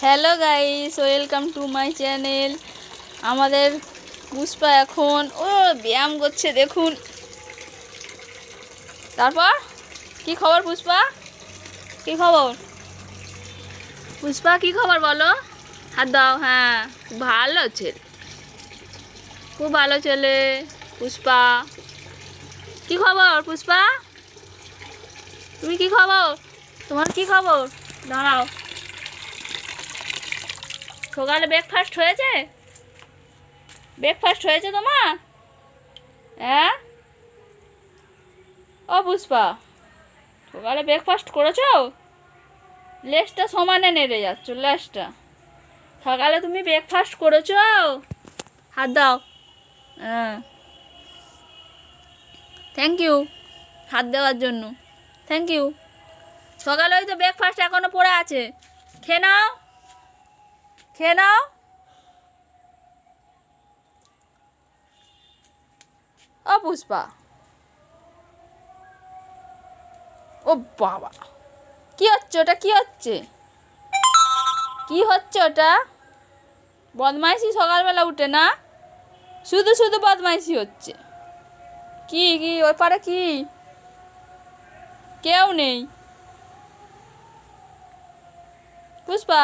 Hello guys, welcome to my channel. আমাদের পুষ্পা এখন ব্যায়াম করছে, দেখুন। তারপর কি খবর পুষ্পা? কি খবর পুষ্পা? কি খবর বলো? হাত দাও। হ্যাঁ, ভালো ছেলে, খুব ভালো ছেলে পুষ্পা। কি খবর পুষ্পা? তুমি কি খবর? তোমার কি খবর? দাঁড়াও। সকালে ব্রেকফাস্ট হয়েছে? ব্রেকফাস্ট হয়েছে তোমার? হ্যাঁ ও পুষ্পা, সকালে ব্রেকফাস্ট করেছো? লেজটা সমানে নেড়ে যাচ্ছ, লেজটা। সকালে তুমি ব্রেকফাস্ট করেছো? হাত দাও। হ্যাঁ, থ্যাংক ইউ হাত দেওয়ার জন্য। Thank you. সকালে ওই তো ব্রেকফাস্ট এখনো পড়ে আছে, খেয়ে নাও, খেয়ে নাও। ও পুষ্পা, ও বাবা, কি হচ্ছে ওটা? কি হচ্ছে? কি হচ্ছে ওটা? বদমাইশি সকালবেলা উঠে না? শুধু শুধু বদমাইশি হচ্ছে। কি কি ওই পারে কি? কেউ নেই পুষ্পা।